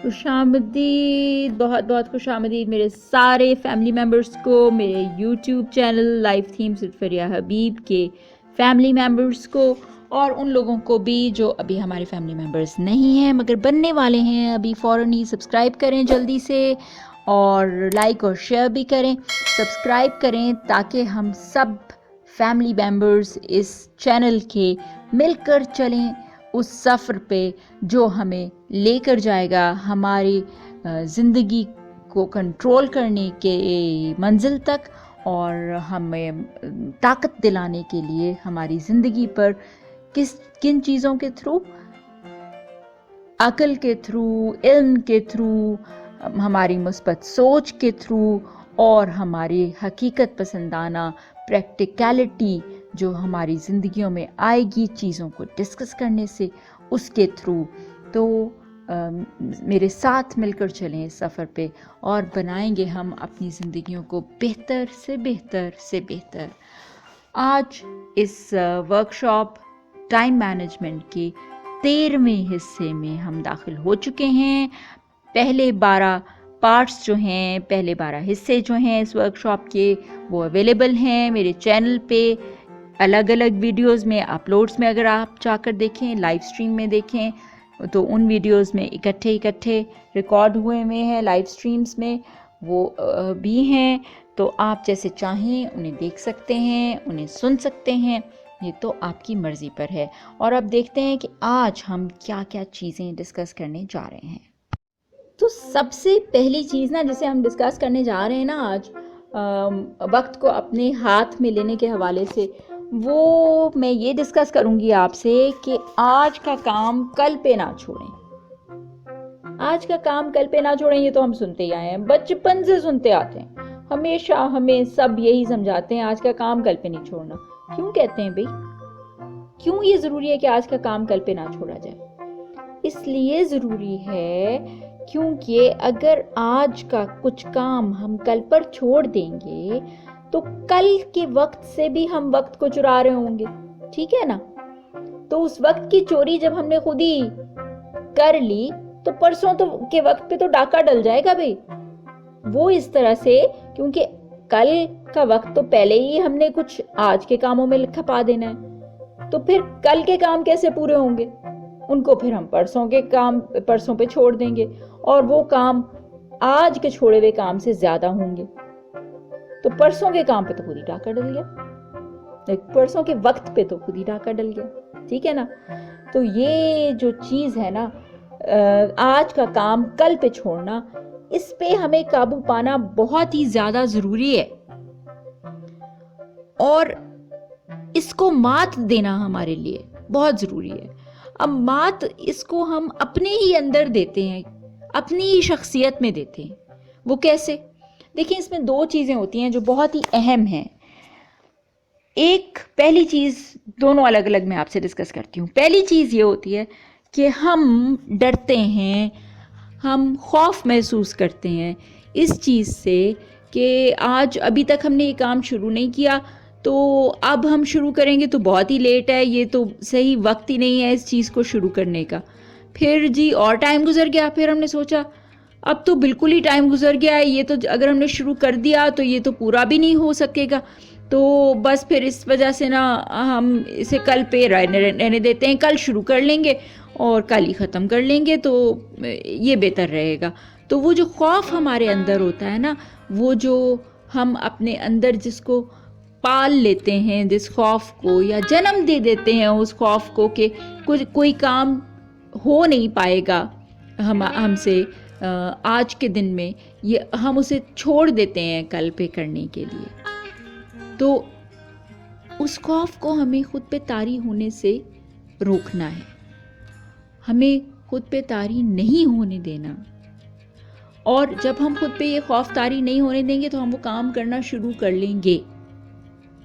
خوش آمدید، بہت بہت خوش آمدید میرے سارے فیملی ممبرس کو، میرے YouTube channel life themes with Fariha Habib کے فیملی ممبرس کو، اور ان لوگوں کو بھی جو ابھی ہمارے فیملی ممبرس نہیں ہیں مگر بننے والے ہیں ابھی. فوراً ہی سبسکرائب کریں جلدی سے، اور لائک اور شیئر بھی کریں. سبسکرائب کریں تاکہ ہم سب فیملی ممبرس اس چینل کے مل کر چلیں اس سفر پہ جو ہمیں لے کر جائے گا ہماری زندگی کو کنٹرول کرنے کے منزل تک، اور ہمیں طاقت دلانے کے لیے ہماری زندگی پر کن چیزوں کے تھرو، عقل کے تھرو، علم کے تھرو، ہماری مثبت سوچ کے تھرو، اور ہماری حقیقت پسندانہ پریکٹیکلٹی جو ہماری زندگیوں میں آئے گی چیزوں کو ڈسکس کرنے سے، اس کے تھرو. تو میرے ساتھ مل کر چلیں اس سفر پہ، اور بنائیں گے ہم اپنی زندگیوں کو بہتر سے بہتر سے بہتر. آج اس ورکشاپ ٹائم مینجمنٹ کے 13ویں حصے میں ہم داخل ہو چکے ہیں. پہلے 12 پارٹس جو ہیں، پہلے 12 حصے جو ہیں اس ورکشاپ کے، وہ اویلیبل ہیں میرے چینل پہ الگ الگ ویڈیوز میں، اپلوڈز میں. اگر آپ جا کر دیکھیں، لائیو اسٹریم میں دیکھیں تو ان ویڈیوز میں اکٹھے ریکارڈ ہوئے ہیں لائیو اسٹریمز میں، وہ بھی ہیں. تو آپ جیسے چاہیں انہیں دیکھ سکتے ہیں، انہیں سن سکتے ہیں، یہ تو آپ کی مرضی پر ہے. اور اب دیکھتے ہیں کہ آج ہم کیا کیا چیزیں ڈسکس کرنے جا رہے ہیں. تو سب سے پہلی چیز نا جسے ہم ڈسکس کرنے جا رہے ہیں نا آج، وقت کو اپنے ہاتھ میں لینے کے حوالے سے، وہ میں یہ ڈسکس کروں گی آپ سے کہ آج کا کام کل پہ نہ چھوڑیں. آج کا کام کل پہ نہ چھوڑیں، یہ تو ہم سنتے ہی آئے ہیں، بچپن سے سنتے آتے ہیں. ہمیشہ ہمیں سب یہی سمجھاتے ہیں آج کا کام کل پہ نہیں چھوڑنا. کیوں کہتے ہیں بھئی؟ کیوں یہ ضروری ہے کہ آج کا کام کل پہ نہ چھوڑا جائے؟ اس لیے ضروری ہے کیونکہ اگر آج کا کچھ کام ہم کل پر چھوڑ دیں گے تو کل کے وقت سے بھی ہم وقت کو چرا رہے ہوں گے. ٹھیک ہے نا؟ تو اس وقت کی چوری جب ہم نے خود ہی کر لی تو پرسوں کے وقت پہ تو ڈاکہ ڈل جائے گا بھئی. وہ اس طرح سے، کیونکہ کل کا وقت تو پہلے ہی ہم نے کچھ آج کے کاموں میں کھپا دینا ہے، تو پھر کل کے کام کیسے پورے ہوں گے؟ ان کو پھر ہم پرسوں پہ چھوڑ دیں گے، اور وہ کام آج کے چھوڑے ہوئے کام سے زیادہ ہوں گے. تو پرسوں کے کام پہ تو خود ہی ڈاکہ ڈل گیا، پرسوں کے وقت پہ تو خود ہی ڈاکہ ڈل گیا. ٹھیک ہے نا؟ تو یہ جو چیز ہے نا، آج کا کام کل پہ چھوڑنا، اس پہ ہمیں قابو پانا بہت ہی زیادہ ضروری ہے، اور اس کو مات دینا ہمارے لیے بہت ضروری ہے. اب مات اس کو ہم اپنے ہی اندر دیتے ہیں، اپنی ہی شخصیت میں دیتے ہیں. وہ کیسے؟ دیکھیں، اس میں 2 چیزیں ہوتی ہیں جو بہت ہی اہم ہیں. ایک پہلی چیز، دونوں الگ الگ میں آپ سے ڈسکس کرتی ہوں. پہلی چیز یہ ہوتی ہے کہ ہم ڈرتے ہیں، ہم خوف محسوس کرتے ہیں اس چیز سے کہ آج ابھی تک ہم نے یہ کام شروع نہیں کیا، تو اب ہم شروع کریں گے تو بہت ہی لیٹ ہے، یہ تو صحیح وقت ہی نہیں ہے اس چیز کو شروع کرنے کا. پھر جی اور ٹائم گزر گیا، پھر ہم نے سوچا اب تو بالکل ہی ٹائم گزر گیا ہے، یہ تو اگر ہم نے شروع کر دیا تو یہ تو پورا بھی نہیں ہو سکے گا. تو بس پھر اس وجہ سے نا ہم اسے کل پہ رہنے دیتے ہیں، کل شروع کر لیں گے اور کل ہی ختم کر لیں گے تو یہ بہتر رہے گا. تو وہ جو خوف ہمارے اندر ہوتا ہے نا، وہ جو ہم اپنے اندر جس کو پال لیتے ہیں، جس خوف کو، یا جنم دے دیتے ہیں اس خوف کو کہ کوئی کام ہو نہیں پائے گا ہم سے آج کے دن میں، یہ ہم اسے چھوڑ دیتے ہیں کل پہ کرنے کے لیے. تو اس خوف کو ہمیں خود پہ طاری ہونے سے روکنا ہے، ہمیں خود پہ طاری نہیں ہونے دینا. اور جب ہم خود پہ یہ خوف طاری نہیں ہونے دیں گے تو ہم وہ کام کرنا شروع کر لیں گے.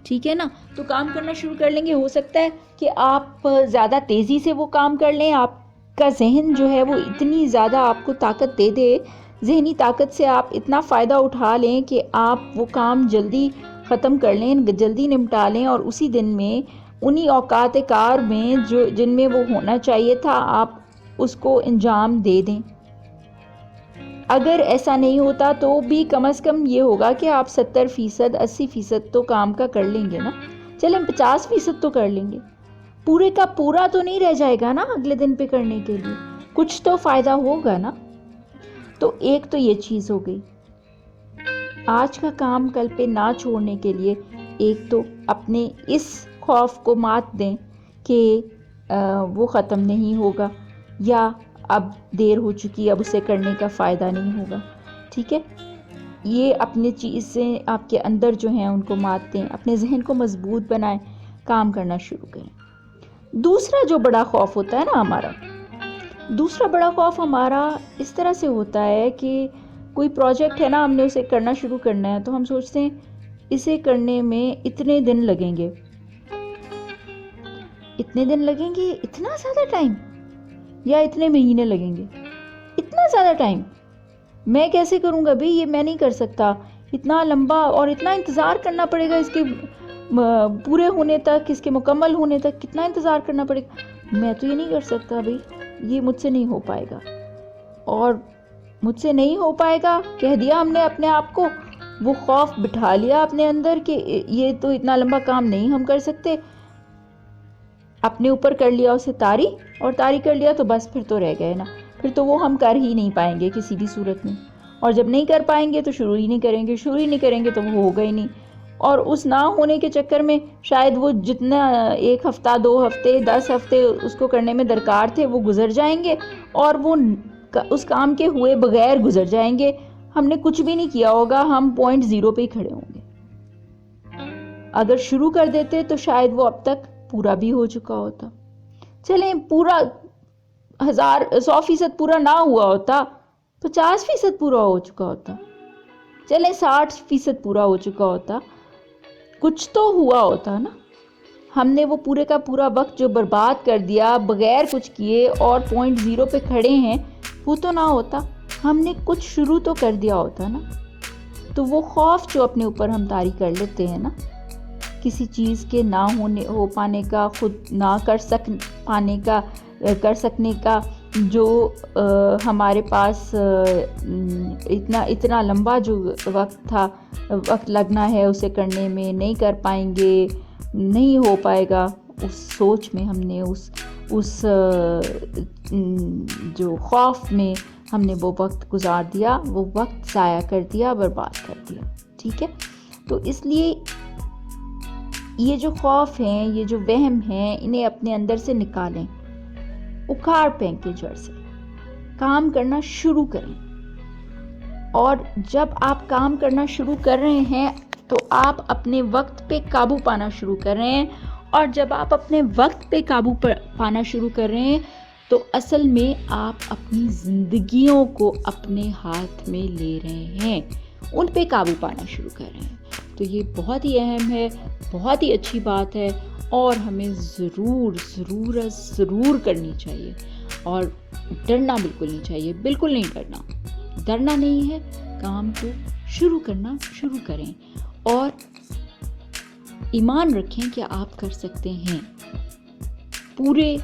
ٹھیک ہے نا؟ تو کام کرنا شروع کر لیں گے. ہو سکتا ہے کہ آپ زیادہ تیزی سے وہ کام کر لیں، آپ کا ذہن جو ہے وہ اتنی زیادہ آپ کو طاقت دے دے، ذہنی طاقت سے آپ اتنا فائدہ اٹھا لیں کہ آپ وہ کام جلدی ختم کر لیں، جلدی نمٹا لیں، اور اسی دن میں انہی اوقات کار میں جن میں وہ ہونا چاہیے تھا آپ اس کو انجام دے دیں. اگر ایسا نہیں ہوتا تو بھی کم از کم یہ ہوگا کہ آپ 70%، 80% تو کام کا کر لیں گے نا. چلیں 50% تو کر لیں گے. پورے کا پورا تو نہیں رہ جائے گا نا اگلے دن پہ کرنے کے لیے، کچھ تو فائدہ ہوگا نا. تو ایک تو یہ چیز ہو گئی. آج کا کام کل پہ نہ چھوڑنے کے لیے ایک تو اپنے اس خوف کو مات دیں کہ وہ ختم نہیں ہوگا، یا اب دیر ہو چکی، اب اسے کرنے کا فائدہ نہیں ہوگا. ٹھیک ہے، یہ اپنی چیزیں آپ کے اندر جو ہیں ان کو مات دیں، اپنے ذہن کو مضبوط بنائیں، کام کرنا شروع کریں. دوسرا جو بڑا خوف ہوتا ہے نا ہمارا، دوسرا بڑا خوف ہمارا اس طرح سے ہوتا ہے کہ کوئی پروجیکٹ ہے نا، ہم نے اسے کرنا شروع کرنا ہے، تو ہم سوچتے ہیں اسے کرنے میں اتنے دن لگیں گے، اتنے دن لگیں گے، اتنا زیادہ ٹائم، یا اتنے مہینے لگیں گے، اتنا زیادہ ٹائم میں کیسے کروں گا بھئی، یہ میں نہیں کر سکتا، اتنا لمبا اور اتنا انتظار کرنا پڑے گا اس کے پورے ہونے تک، اس کے مکمل ہونے تک کتنا انتظار کرنا پڑے گا، میں تو یہ نہیں کر سکتا بھئی، یہ مجھ سے نہیں ہو پائے گا. اور مجھ سے نہیں ہو پائے گا کہہ دیا ہم نے اپنے آپ کو، وہ خوف بٹھا لیا اپنے اندر کہ یہ تو اتنا لمبا کام نہیں ہم کر سکتے، اپنے اوپر کر لیا اسے طاری، اور طاری کر لیا تو بس پھر تو رہ گئے نا، پھر تو وہ ہم کر ہی نہیں پائیں گے کسی بھی صورت میں. اور جب نہیں کر پائیں گے تو شروع ہی نہیں کریں گے، شروع ہی نہیں کریں گے تو وہ ہوگا ہی نہیں. اور اس نہ ہونے کے چکر میں شاید وہ جتنا 1 ہفتہ 2 ہفتے 10 ہفتے اس کو کرنے میں درکار تھے وہ گزر جائیں گے، اور وہ اس کام کے ہوئے بغیر گزر جائیں گے. ہم نے کچھ بھی نہیں کیا ہوگا، ہم پوائنٹ 0 پہ ہی کھڑے ہوں گے. اگر شروع کر دیتے تو شاید وہ اب تک پورا بھی ہو چکا ہوتا. چلیں پورا 100% پورا نہ ہوا ہوتا، 50% پورا ہو چکا ہوتا، چلیں 60% پورا ہو چکا ہوتا، کچھ تو ہوا ہوتا نا. ہم نے وہ پورے کا پورا وقت جو برباد کر دیا بغیر کچھ کیے اور پوائنٹ 0 پہ کھڑے ہیں، وہ تو نہ ہوتا. ہم نے کچھ شروع تو کر دیا ہوتا نا. تو وہ خوف جو اپنے اوپر ہم طاری کر لیتے ہیں نا، کسی چیز کے نہ ہو پانے کا، خود نہ کر سکنے کا، جو ہمارے پاس اتنا لمبا جو وقت لگنا ہے اسے کرنے میں، نہیں کر پائیں گے، نہیں ہو پائے گا، اس سوچ میں ہم نے اس جو خوف میں ہم نے وہ وقت گزار دیا، وہ وقت ضائع کر دیا، برباد کر دیا. ٹھیک ہے، تو اس لیے یہ جو خوف ہیں، یہ جو وہم ہیں، انہیں اپنے اندر سے نکالیں، اکھاڑ پھینکیں جڑ سے، کام کرنا شروع کریں. اور جب آپ کام کرنا شروع کر رہے ہیں تو آپ اپنے وقت پہ قابو پانا شروع کر رہے ہیں. اور جب آپ اپنے وقت پہ قابو پانا شروع کر رہے ہیں تو اصل میں آپ اپنی زندگیوں کو اپنے ہاتھ میں لے رہے ہیں، ان پہ قابو پانا شروع کر رہے ہیں. تو یہ بہت ہی اہم ہے، بہت ہی اچھی بات ہے، اور ہمیں ضرور کرنی چاہیے. اور ڈرنا بالکل نہیں چاہیے، بالکل نہیں ڈرنا نہیں ہے. کام کو شروع کرنا شروع کریں، اور ایمان رکھیں کہ آپ کر سکتے ہیں. پورے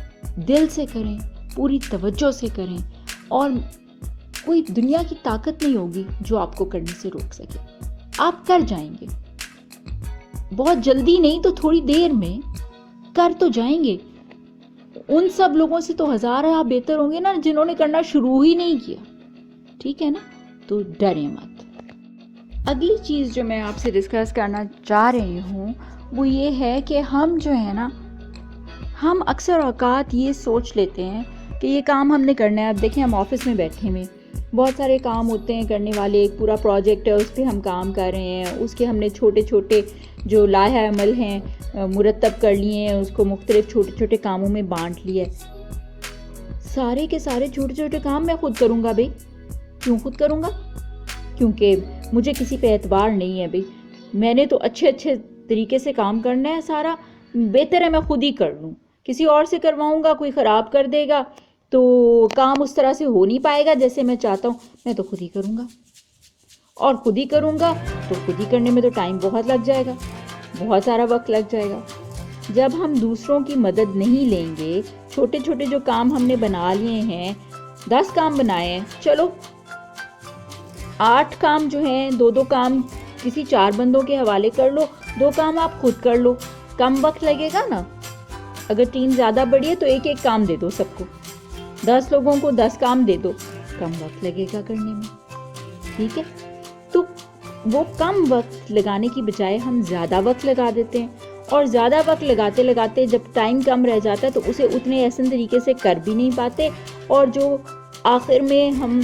دل سے کریں، پوری توجہ سے کریں، اور کوئی دنیا کی طاقت نہیں ہوگی جو آپ کو کرنے سے روک سکے. آپ کر جائیں گے، بہت جلدی نہیں تو تھوڑی دیر میں کر تو جائیں گے. ان سب لوگوں سے تو ہزار آپ بہتر ہوں گے نا جنہوں نے کرنا شروع ہی نہیں کیا. ٹھیک ہے نا، تو ڈریں مت. اگلی چیز جو میں آپ سے ڈسکس کرنا چاہ رہی ہوں وہ یہ ہے کہ ہم جو ہے نا، ہم اکثر اوقات یہ سوچ لیتے ہیں کہ یہ کام ہم نے کرنا ہے. اب دیکھیں ہم آفس میں بیٹھے ہوئے، بہت سارے کام ہوتے ہیں کرنے والے، ایک پورا پروجیکٹ ہے اس پہ ہم کام کر رہے ہیں، اس کے ہم نے چھوٹے چھوٹے جو لائحہ عمل ہیں مرتب کر لیے ہیں، اس کو مختلف چھوٹے چھوٹے کاموں میں بانٹ لیا ہے. سارے کے سارے چھوٹے چھوٹے کام میں خود کروں گا بھئی. کیوں خود کروں گا؟ کیونکہ مجھے کسی پہ اعتبار نہیں ہے بھئی. میں نے تو اچھے طریقے سے کام کرنا ہے، سارا بہتر ہے میں خود ہی کر لوں. کسی اور سے کرواؤں گا کوئی خراب کر دے گا تو کام اس طرح سے ہو نہیں پائے گا جیسے میں چاہتا ہوں. میں تو خود ہی کروں گا، اور خود ہی کروں گا تو خود ہی کرنے میں تو ٹائم بہت لگ جائے گا، بہت سارا وقت لگ جائے گا. جب ہم دوسروں کی مدد نہیں لیں گے، چھوٹے چھوٹے جو کام ہم نے بنا لیے ہیں، 10 کام بنائے ہیں، چلو 8 کام جو ہیں 2 کام کسی 4 بندوں کے حوالے کر لو, 2 کام آپ خود کر لو, کم وقت لگے گا نا. اگر ٹیم زیادہ بڑی ہے تو 1 کام دے دو سب کو, 10 لوگوں کو 10 کام دے دو, کم وقت لگے گا کرنے میں. ٹھیک ہے, تو وہ کم وقت لگانے کی بجائے ہم زیادہ وقت لگا دیتے ہیں, اور زیادہ وقت لگاتے لگاتے جب ٹائم کم رہ جاتا ہے تو اسے اتنے احسن طریقے سے کر بھی نہیں پاتے, اور جو آخر میں ہم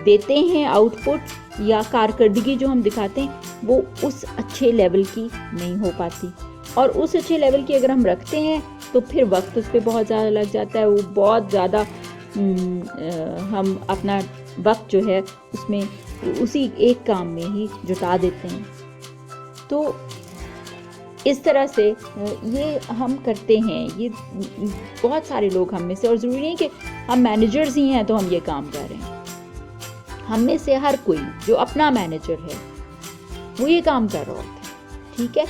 دیتے ہیں آؤٹ پٹ یا کارکردگی جو ہم دکھاتے ہیں وہ اس اچھے لیول کی نہیں ہو پاتی. اور اس اچھے لیول کی اگر ہم رکھتے ہیں تو پھر وقت اس پہ بہت زیادہ لگ جاتا ہے, وہ بہت زیادہ ہم اپنا وقت جو ہے اس میں اسی ایک کام میں ہی جٹا دیتے ہیں. تو اس طرح سے یہ ہم کرتے ہیں, یہ بہت سارے لوگ ہم میں سے, اور ضروری نہیں کہ ہم مینیجرز ہی ہیں تو ہم یہ کام کر رہے ہیں. ہم میں سے ہر کوئی جو اپنا مینیجر ہے وہ یہ کام کر رہا ہوتا ہے. ٹھیک ہے,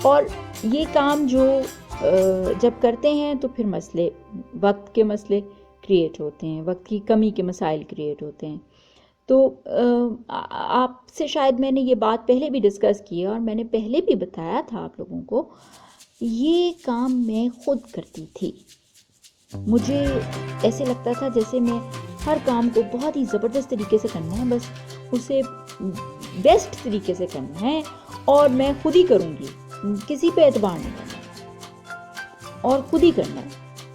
اور یہ کام جو جب کرتے ہیں تو پھر مسئلے, وقت کے مسئلے کریٹ ہوتے ہیں, وقت کی کمی کے مسائل کریٹ ہوتے ہیں. تو آپ سے شاید میں نے یہ بات پہلے بھی ڈسکس کی ہے, اور میں نے پہلے بھی بتایا تھا آپ لوگوں کو, یہ کام میں خود کرتی تھی. مجھے ایسے لگتا تھا جیسے میں ہر کام کو بہت ہی زبردست طریقے سے کرنا ہے, بس اسے بیسٹ طریقے سے کرنا ہے, اور میں خود ہی کروں گی, کسی پہ اعتبار نہیں کرنا, اور خود ہی کرنا ہے.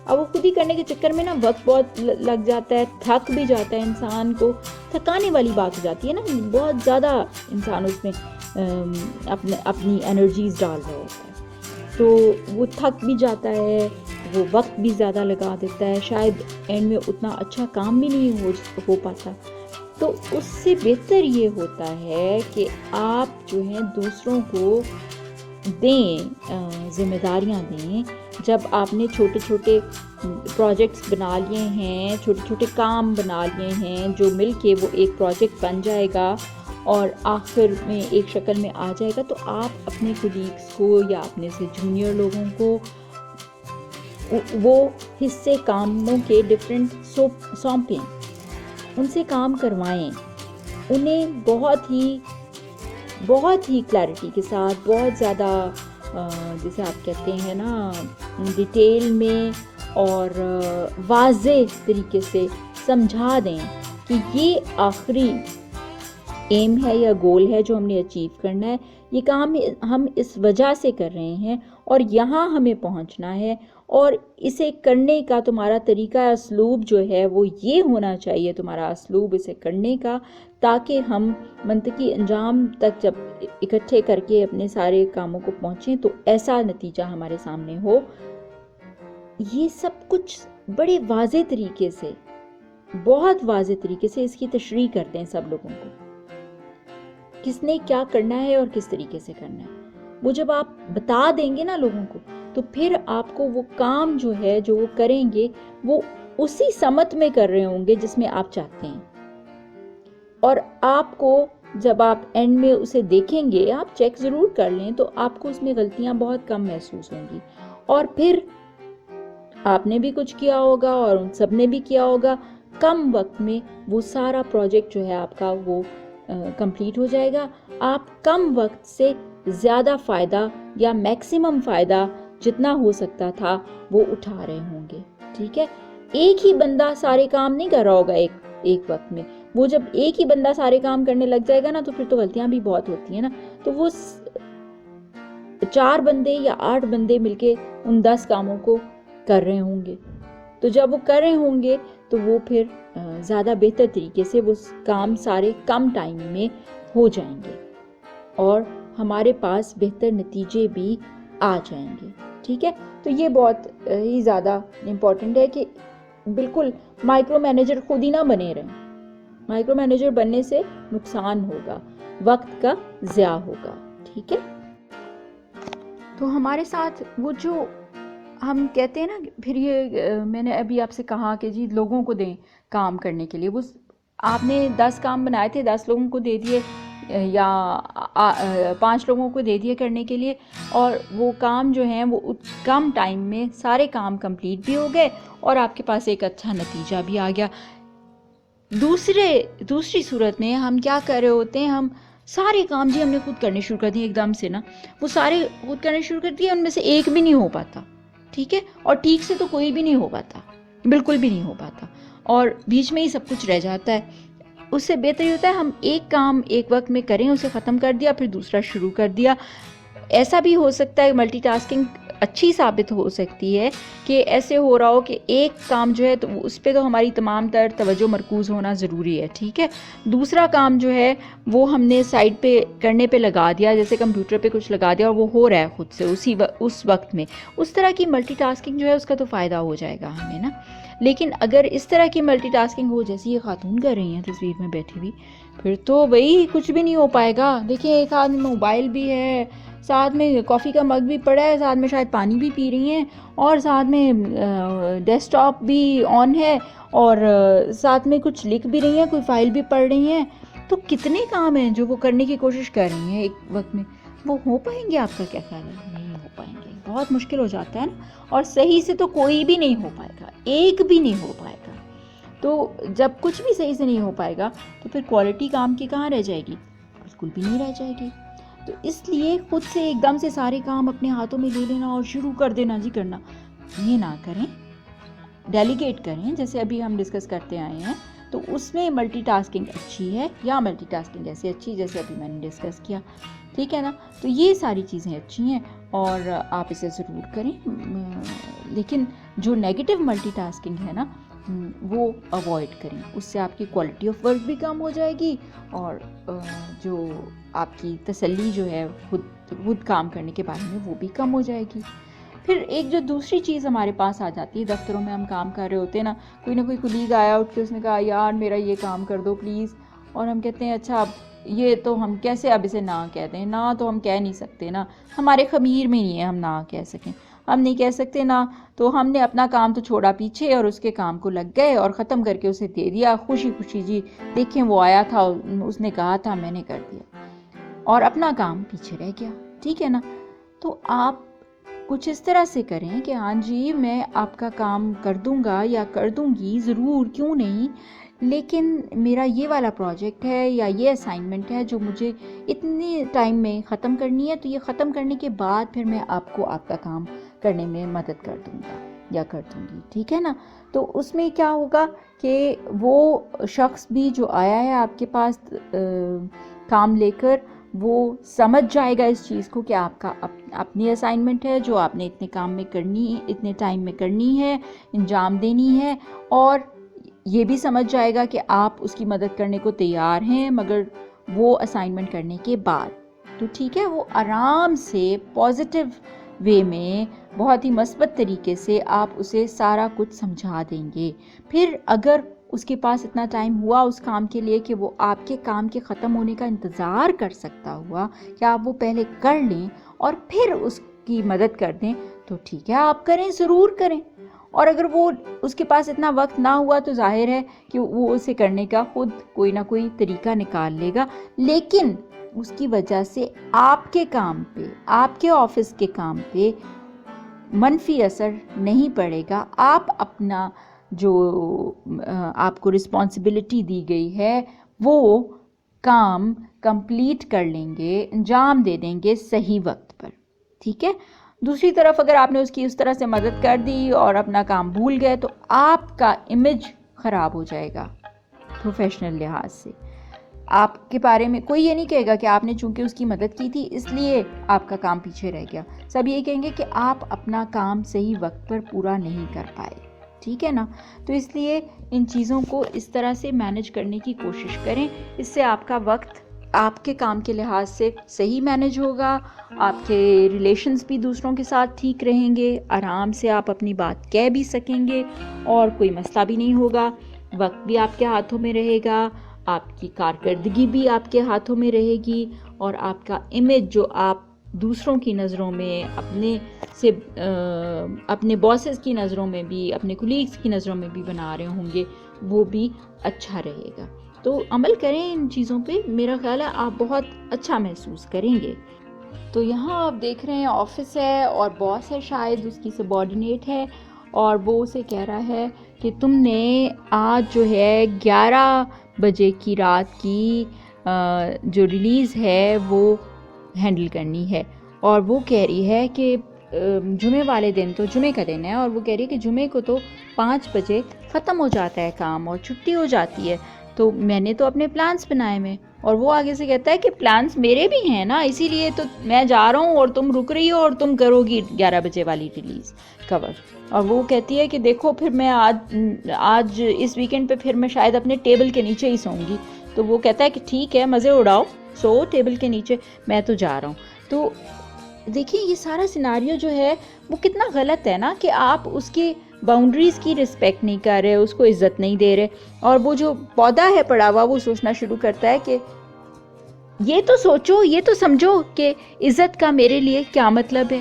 اب وہ خود ہی کرنے کے چکر میں نا وقت بہت لگ جاتا ہے, تھک بھی جاتا ہے انسان کو, تھکانے والی بات ہو جاتی ہے نا, بہت زیادہ انسان اس میں اپنی انرجیز ڈال رہا ہوتا ہے, تو وہ تھک بھی جاتا ہے, وہ وقت بھی زیادہ لگا دیتا ہے, شاید اینڈ میں اتنا اچھا کام بھی نہیں ہو پاتا. تو اس سے بہتر یہ ہوتا ہے کہ آپ جو ہیں دوسروں کو دیں, ذمہ داریاں دیں. جب آپ نے چھوٹے چھوٹے پروجیکٹس بنا لیے ہیں, چھوٹے چھوٹے کام بنا لیے ہیں, جو مل کے وہ ایک پروجیکٹ بن جائے گا اور آخر میں ایک شکل میں آ جائے گا, تو آپ اپنے کولیگس کو یا اپنے سے جونیئر لوگوں کو وہ حصے کاموں کے ڈفرینٹ سونپیں, ان سے کام کروائیں, انہیں بہت ہی کلیئرٹی کے ساتھ, بہت زیادہ جیسے آپ کہتے ہیں نا ڈیٹیل میں اور واضح طریقے سے سمجھا دیں کہ یہ آخری ایم ہے یا گول ہے جو ہم نے اچیو کرنا ہے, یہ کام ہم اس وجہ سے کر رہے ہیں اور یہاں ہمیں پہنچنا ہے, اور اسے کرنے کا تمہارا طریقہ اسلوب جو ہے وہ یہ ہونا چاہیے, تمہارا اسلوب اسے کرنے کا, تاکہ ہم منطقی انجام تک جب اکٹھے کر کے اپنے سارے کاموں کو پہنچیں تو ایسا نتیجہ ہمارے سامنے ہو. یہ سب کچھ بڑے واضح طریقے سے, بہت واضح طریقے سے اس کی تشریح کرتے ہیں سب لوگوں کو, کس نے کیا کرنا ہے اور کس طریقے سے کرنا ہے. وہ جب آپ بتا دیں گے نا لوگوں کو, تو پھر آپ کو وہ کام جو ہے جو وہ کریں گے وہ اسی سمت میں کر رہے ہوں گے جس میں آپ چاہتے ہیں, اور آپ کو جب آپ اینڈ میں اسے دیکھیں گے, آپ چیک ضرور کر لیں, تو آپ کو اس میں غلطیاں بہت کم محسوس ہوں گی, اور پھر آپ نے بھی کچھ کیا ہوگا اور ان سب نے بھی کیا ہوگا, کم وقت میں وہ سارا پروجیکٹ جو ہے آپ کا وہ کمپلیٹ ہو جائے گا. آپ کم وقت سے زیادہ فائدہ یا میکسیمم فائدہ جتنا ہو سکتا تھا وہ اٹھا رہے ہوں گے. ٹھیک ہے, ایک ہی بندہ سارے کام نہیں کر رہا ہوگا ایک وقت میں, وہ جب ایک ہی بندہ سارے کام کرنے لگ جائے گا نا تو پھر تو غلطیاں بھی بہت ہوتی ہیں نا, تو وہ 4 بندے یا 8 بندے مل کے ان 10 کاموں کو کر رہے ہوں گے, تو جب وہ کر رہے ہوں گے تو وہ پھر زیادہ بہتر طریقے سے وہ کام سارے کم ٹائم میں ہو جائیں گے, اور ہمارے پاس بہتر نتیجے بھی آ جائیں گے. ٹھیک ہے, تو یہ بہت ہی زیادہ امپورٹنٹ ہے کہ بالکل مائکرو مینیجر خود ہی نہ بنے رہیں. مائکرو مینیجر بننے سے نقصان ہوگا, وقت کا ضیاع ہوگا. ٹھیک ہے, تو ہمارے ساتھ وہ جو ہم کہتے ہیں نا, پھر یہ میں نے ابھی آپ سے کہا کہ جی لوگوں کو دیں کام کرنے کے لیے, وہ آپ نے 10 کام بنائے تھے, 10 لوگوں کو دے دیے یا 5 لوگوں کو دے دیے کرنے کے لیے, اور وہ کام جو ہیں وہ کم ٹائم میں سارے کام کمپلیٹ بھی ہو گئے اور آپ کے پاس ایک اچھا نتیجہ بھی آ گیا. دوسری صورت میں ہم کیا کر رہے ہوتے ہیں, ہم سارے کام ہم نے خود کرنے شروع کر دیے ایک دم سے نا, وہ سارے خود کرنے شروع کر دیے, ان میں سے ایک بھی نہیں ہو پاتا, ٹھیک ہے, اور ٹھیک سے تو کوئی بھی نہیں ہو پاتا, بالکل بھی نہیں ہو پاتا, اور بیچ میں ہی سب کچھ رہ جاتا ہے. اس سے بہتر یہ ہوتا ہے ہم ایک کام ایک وقت میں کریں, اسے ختم کر دیا, پھر دوسرا شروع کر دیا. ایسا بھی ہو سکتا ہے ملٹی ٹاسکنگ اچھی ثابت ہو سکتی ہے کہ ایسے ہو رہا ہو کہ ایک کام جو ہے تو اس پہ تو ہماری تمام تر توجہ مرکوز ہونا ضروری ہے, ٹھیک ہے, دوسرا کام جو ہے وہ ہم نے سائڈ پہ کرنے پہ لگا دیا, جیسے کمپیوٹر پہ کچھ لگا دیا اور وہ ہو رہا ہے خود سے اس وقت میں. اس طرح کی ملٹی ٹاسکنگ جو ہے اس کا تو فائدہ ہو جائے گا ہمیں نا. لیکن اگر اس طرح کی ملٹی ٹاسکنگ ہو جیسی یہ خاتون کر رہی ہیں تصویر میں بیٹھی ہوئی, پھر تو بھائی کچھ بھی نہیں ہو پائے گا. دیکھیں ایک ہاتھ میں موبائل بھی ہے, ساتھ میں کافی کا مگ بھی پڑا ہے, ساتھ میں شاید پانی بھی پی رہی ہیں, اور ساتھ میں ڈیسک ٹاپ بھی آن ہے, اور ساتھ میں کچھ لکھ بھی رہی ہیں, کوئی فائل بھی پڑھ رہی ہیں. تو کتنے کام ہیں جو وہ کرنے کی کوشش کر رہی ہیں ایک وقت میں, وہ ہو پائیں گے آپ کا کیا خیال ہے؟ نہیں ہو پائیں گے, بہت مشکل ہو جاتا ہے نا, اور صحیح سے تو کوئی بھی نہیں ہو پائے گا, ایک بھی نہیں ہو پائے گا. تو جب کچھ بھی صحیح سے نہیں ہو پائے گا تو پھر کوالٹی کام کی کہاں رہ جائے گی؟ بالکل بھی نہیں رہ جائے گی. تو اس لیے خود سے ایک دم سے سارے کام اپنے ہاتھوں میں لے لینا اور شروع کر دینا جی کرنا, یہ نہ کریں. ڈیلیگیٹ کریں, جیسے ابھی ہم ڈسکس کرتے آئے ہیں, تو اس میں ملٹی ٹاسکنگ اچھی ہے, یا ملٹی ٹاسکنگ ایسے اچھی جیسے ابھی میں نے ڈسکس کیا, ٹھیک ہے نا. تو یہ ساری چیزیں اچھی ہیں اور آپ اسے ضرور کریں. لیکن جو نیگیٹو ملٹی ٹاسکنگ ہے نا وہ اوائڈ کریں, اس سے آپ کی کوالٹی آف ورک بھی کم ہو جائے گی, اور جو آپ کی تسلی جو ہے خود کام کرنے کے بارے میں وہ بھی کم ہو جائے گی. پھر ایک جو دوسری چیز ہمارے پاس آ جاتی ہے, دفتروں میں ہم کام کر رہے ہوتے ہیں نا, کوئی نہ کوئی کلیگ آیا اٹھ کے اس نے کہا یار میرا یہ کام کر دو پلیز, اور ہم کہتے ہیں اچھا اب یہ تو ہم کیسے اب اسے نہ کہتے ہیں, نہ تو ہم کہہ نہیں سکتے نا, ہمارے خمیر میں نہیں ہے ہم نہ کہہ سکیں, ہم نہیں کہہ سکتے نا, تو ہم نے اپنا کام تو چھوڑا پیچھے اور اس کے کام کو لگ گئے اور ختم کر کے اسے دے دیا خوشی خوشی, جی دیکھیں وہ آیا تھا اس نے کہا تھا میں نے کر دیا, اور اپنا کام پیچھے رہ گیا, ٹھیک ہے نا. تو آپ کچھ اس طرح سے کریں کہ ہاں جی میں آپ کا کام کر دوں گا یا کر دوں گی ضرور, کیوں نہیں, لیکن میرا یہ والا پروجیکٹ ہے یا یہ اسائنمنٹ ہے جو مجھے اتنے ٹائم میں ختم کرنی ہے, تو یہ ختم کرنے کے بعد پھر میں آپ کو آپ کا کام کرنے میں مدد کر دوں گا یا کر دوں گی, ٹھیک ہے نا. تو اس میں کیا ہوگا کہ وہ شخص بھی جو آیا ہے آپ کے پاس کام لے کر, وہ سمجھ جائے گا اس چیز کو کہ آپ کا اپنی اسائنمنٹ ہے جو آپ نے اتنے کام میں کرنی, اتنے ٹائم میں کرنی ہے, انجام دینی ہے, اور یہ بھی سمجھ جائے گا کہ آپ اس کی مدد کرنے کو تیار ہیں مگر وہ اسائنمنٹ کرنے کے بعد. تو ٹھیک ہے, وہ آرام سے پازیٹیو وے میں بہت ہی مثبت طریقے سے آپ اسے سارا کچھ سمجھا دیں گے. پھر اگر اس کے پاس اتنا ٹائم ہوا اس کام کے لیے کہ وہ آپ کے کام کے ختم ہونے کا انتظار کر سکتا ہوا کہ آپ وہ پہلے کر لیں اور پھر اس کی مدد کر دیں, تو ٹھیک ہے آپ کریں, ضرور کریں. اور اگر وہ اس کے پاس اتنا وقت نہ ہوا تو ظاہر ہے کہ وہ اسے کرنے کا خود کوئی نہ کوئی طریقہ نکال لے گا, لیکن اس کی وجہ سے آپ کے کام پہ, آپ کے آفس کے کام پہ منفی اثر نہیں پڑے گا. آپ اپنا جو آپ کو رسپانسبلٹی دی گئی ہے وہ کام کمپلیٹ کر لیں گے, انجام دے دیں گے صحیح وقت پر, ٹھیک ہے. دوسری طرف اگر آپ نے اس کی اس طرح سے مدد کر دی اور اپنا کام بھول گئے تو آپ کا امیج خراب ہو جائے گا پروفیشنل لحاظ سے. آپ کے بارے میں کوئی یہ نہیں کہے گا کہ آپ نے چونکہ اس کی مدد کی تھی اس لیے آپ کا کام پیچھے رہ گیا, سب یہ کہیں گے کہ آپ اپنا کام صحیح وقت پر پورا نہیں کر پائے, ٹھیک ہے نا. تو اس لیے ان چیزوں کو اس طرح سے مینج کرنے کی کوشش کریں, اس سے آپ کا وقت آپ کے کام کے لحاظ سے صحیح مینج ہوگا, آپ کے ریلیشنز بھی دوسروں کے ساتھ ٹھیک رہیں گے, آرام سے آپ اپنی بات کہہ بھی سکیں گے اور کوئی مسئلہ بھی نہیں ہوگا, وقت بھی آپ کے ہاتھوں میں رہے گا, آپ کی کارکردگی بھی آپ کے ہاتھوں میں رہے گی, اور آپ کا امیج جو آپ دوسروں کی نظروں میں اپنے باسز کی نظروں میں بھی, اپنے کولیگز کی نظروں میں بھی بنا رہے ہوں گے, وہ بھی اچھا رہے گا. تو عمل کریں ان چیزوں پہ, میرا خیال ہے آپ بہت اچھا محسوس کریں گے. تو یہاں آپ دیکھ رہے ہیں آفس ہے اور باس ہے, شاید اس کی سبارڈینیٹ ہے, اور وہ اسے کہہ رہا ہے کہ تم نے آج جو ہے 11 بجے کی رات کی جو ریلیز ہے وہ ہینڈل کرنی ہے، اور وہ کہہ رہی ہے کہ جمعے والے دن تو جمعے کا دن ہے، اور وہ کہہ رہی ہے کہ جمعے کو تو 5 بجے ختم ہو جاتا ہے کام اور چھٹی ہو جاتی ہے، تو میں نے تو اپنے پلانس بنائے میں. اور وہ آگے سے کہتا ہے کہ پلانس میرے بھی ہیں نا، اسی لیے تو میں جا رہا ہوں اور تم رک رہی ہو اور تم کرو گی 11 بجے والی ریلیز کور. اور وہ کہتی ہے کہ دیکھو پھر میں آج اس ویکنڈ پہ پھر میں شاید اپنے ٹیبل کے نیچے ہی سوؤں گی. تو وہ کہتا ہے کہ ٹھیک ہے، مزے اڑاؤ، سو ٹیبل کے نیچے، میں تو جا رہا ہوں. تو دیکھیے یہ سارا سیناریو جو ہے وہ کتنا غلط ہے نا، کہ آپ اس کی باؤنڈریز کی رسپیکٹ نہیں کر رہے، اس کو عزت نہیں دے رہے. اور وہ جو پودا ہے پڑا ہوا وہ سوچنا شروع کرتا ہے کہ یہ تو سوچو، یہ تو سمجھو کہ عزت کا میرے لیے کیا مطلب ہے.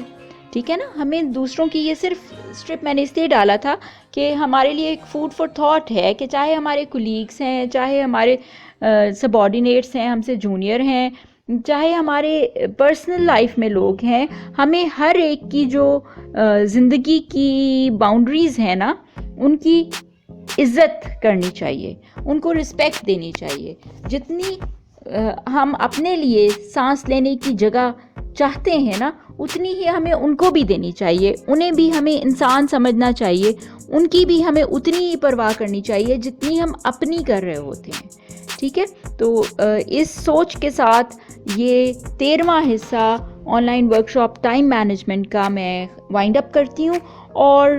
ٹھیک ہے نا، ہمیں دوسروں کی یہ صرف اسٹرپ میں نے اس لیے ڈالا تھا کہ ہمارے لیے ایک فوڈ فار تھاٹ ہے کہ چاہے ہمارے کولیگس ہیں، چاہے ہمارے سب آرڈینیٹس ہیں، ہم سے جونیئر ہیں، چاہے ہمارے پرسنل لائف میں لوگ ہیں، ہمیں ہر ایک کی جو زندگی کی باؤنڈریز ہیں نا ان کی عزت کرنی چاہیے، ان کو رسپیکٹ دینی چاہیے. جتنی ہم اپنے لیے سانس لینے کی جگہ چاہتے ہیں نا اتنی ہی ہمیں ان کو بھی دینی چاہیے، انہیں بھی ہمیں انسان سمجھنا چاہیے، ان کی بھی ہمیں اتنی ہی پرواہ کرنی چاہیے جتنی ہم اپنی کر رہے ہوتے ہیں. ٹھیک ہے، تو اس سوچ کے ساتھ یہ 13واں حصہ on line workshop time management کا میں وائنڈ اپ کرتی ہوں. اور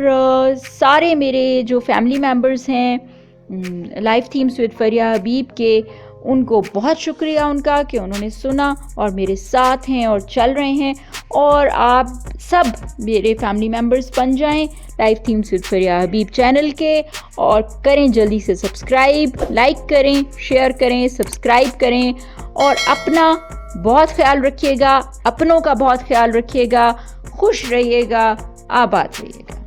سارے میرے جو فیملی ممبرز ہیں life themes with Fariha Habib کے، ان کو بہت شکریہ ان کا کہ انہوں نے سنا اور میرے ساتھ ہیں اور چل رہے ہیں. اور آپ سب میرے فیملی ممبرز بن جائیں life themes with Fariha Habib channel کے، اور کریں جلدی سے سبسکرائب، لائک کریں، شیئر کریں، سبسکرائب کریں. اور اپنا بہت خیال رکھیے گا، اپنوں کا بہت خیال رکھیے گا، خوش رہیے گا، آباد رہیے گا.